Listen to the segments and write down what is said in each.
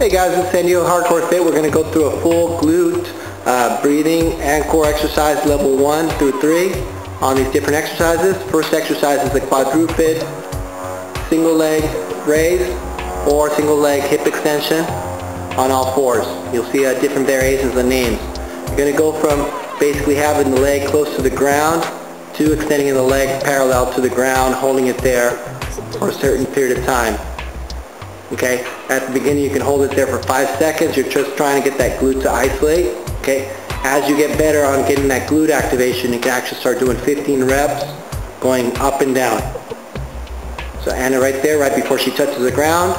Hey guys, it's San Diego Hardcore Fit. We're going to go through a full glute, breathing, and core exercise level 1 through 3 on these different exercises. First exercise is the quadruped single leg raise or single leg hip extension on all fours. You'll see different variations of names. You're going to go from basically having the leg close to the ground to extending the leg parallel to the ground, holding it there for a certain period of time. Okay, at the beginning you can hold it there for 5 seconds. You're just trying to get that glute to isolate. Okay, as you get better on getting that glute activation, you can actually start doing 15 reps going up and down. So Anna right there, right before she touches the ground,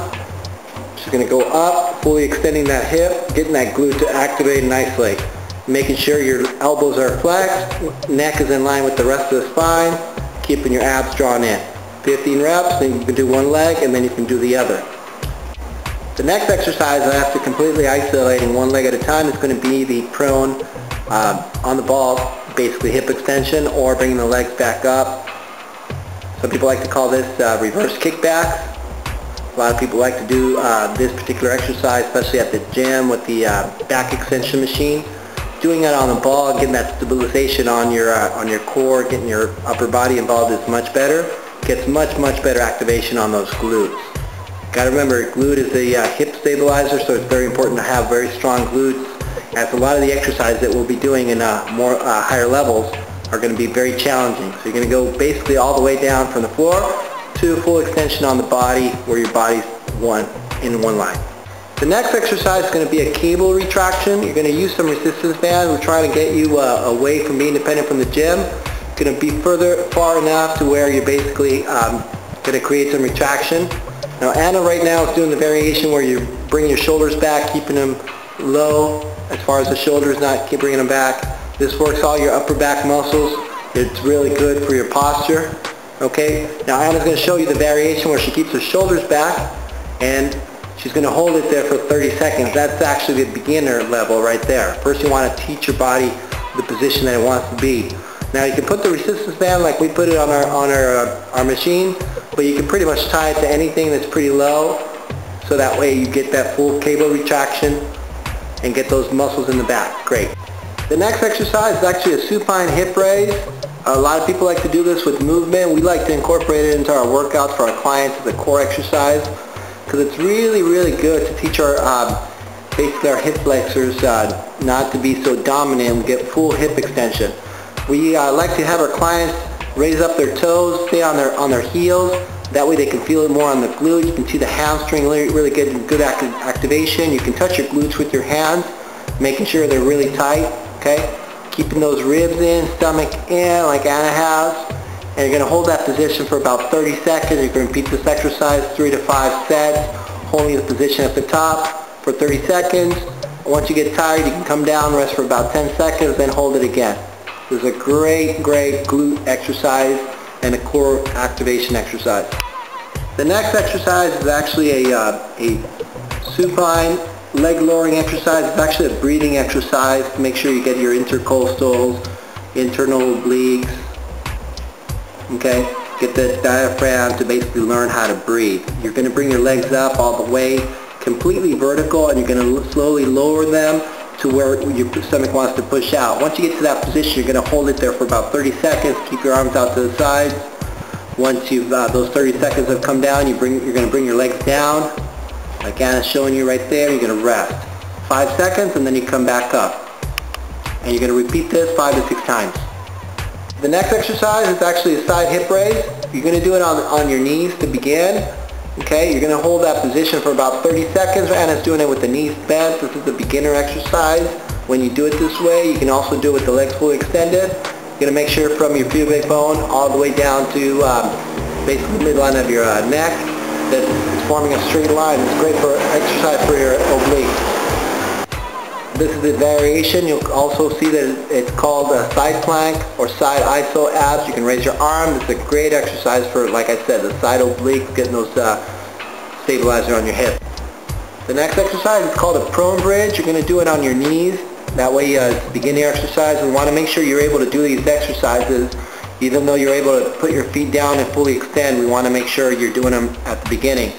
she's going to go up, fully extending that hip, getting that glute to activate and isolate. Making sure your elbows are flexed, neck is in line with the rest of the spine, keeping your abs drawn in. 15 reps, then you can do one leg and then you can do the other. The next exercise, after completely isolating one leg at a time, is going to be the prone on the ball, basically hip extension or bringing the legs back up. Some people like to call this reverse kickbacks. A lot of people like to do this particular exercise, especially at the gym with the back extension machine. Doing that on the ball and getting that stabilization on your core, getting your upper body involved is much better. Gets much better activation on those glutes. Got to remember, glute is a hip stabilizer, so it's very important to have very strong glutes, as a lot of the exercises that we'll be doing in more higher levels are going to be very challenging. So you're going to go basically all the way down from the floor to full extension on the body, where your body's in one line. The next exercise is going to be a cable retraction. You're going to use some resistance band. We're trying to get you away from being dependent from the gym. It's going to be far enough to where you're basically going to create some retraction. Now Anna right now is doing the variation where you bring your shoulders back, keeping them low as far as the shoulders, not keep bringing them back. This works all your upper back muscles. It's really good for your posture. Okay, now Anna's going to show you the variation where she keeps her shoulders back and she's going to hold it there for 30 seconds. That's actually the beginner level right there. First you want to teach your body the position that it wants to be. Now you can put the resistance band like we put it on our machine, but you can pretty much tie it to anything that's pretty low, so that way you get that full cable retraction and get those muscles in the back. Great. The next exercise is actually a supine hip raise. A lot of people like to do this with movement. We like to incorporate it into our workouts for our clients as a core exercise, because it's really good to teach our basically our hip flexors not to be so dominant and get full hip extension. We like to have our clients raise up their toes, stay on their heels. That way they can feel it more on the glute. You can see the hamstring really good activation. You can touch your glutes with your hands, making sure they're really tight. Okay, keeping those ribs in, stomach in, like Anna has. And you're going to hold that position for about 30 seconds. You can repeat this exercise 3 to 5 sets, holding the position at the top for 30 seconds. Once you get tired, you can come down, rest for about 10 seconds, then hold it again. This is a great glute exercise and a core activation exercise. The next exercise is actually a supine leg lowering exercise. It's actually a breathing exercise to make sure you get your intercostals, internal obliques. Okay, get the diaphragm to basically learn how to breathe. You're going to bring your legs up all the way, completely vertical, and you're going to slowly lower them to where your stomach wants to push out. Once you get to that position, you're going to hold it there for about 30 seconds. Keep your arms out to the sides. Once those 30 seconds have come down, you're going to bring your legs down, like Anna's showing you right there. You're going to rest 5 seconds, and then you come back up. And you're going to repeat this 5 to 6 times. The next exercise is actually a side hip raise. You're going to do it on your knees to begin. Okay, you're going to hold that position for about 30 seconds. Anna's doing it with the knees bent. This is the beginner exercise. When you do it this way, you can also do it with the legs fully extended. You're going to make sure from your pubic bone all the way down to basically the midline of your neck that it's forming a straight line. It's great for exercise for your obliques. This is the variation. You'll also see that it's called a side plank or side iso abs. You can raise your arm. It's a great exercise for, like I said, the side obliques, getting those stabilizer on your hip. The next exercise is called a prone bridge. You're going to do it on your knees. That way it's a beginning exercise. We want to make sure you're able to do these exercises even though you're able to put your feet down and fully extend. We want to make sure you're doing them at the beginning.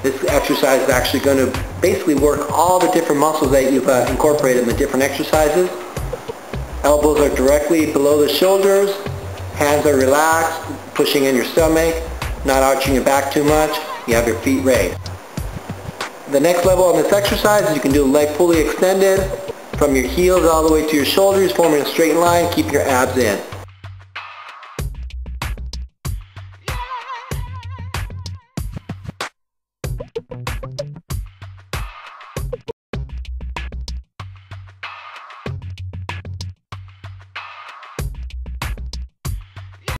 This exercise is actually going to basically work all the different muscles that you've incorporated in the different exercises. Elbows are directly below the shoulders, hands are relaxed, pushing in your stomach, not arching your back too much. You have your feet raised. The next level on this exercise is you can do the leg fully extended from your heels all the way to your shoulders, forming a straight line, keep your abs in.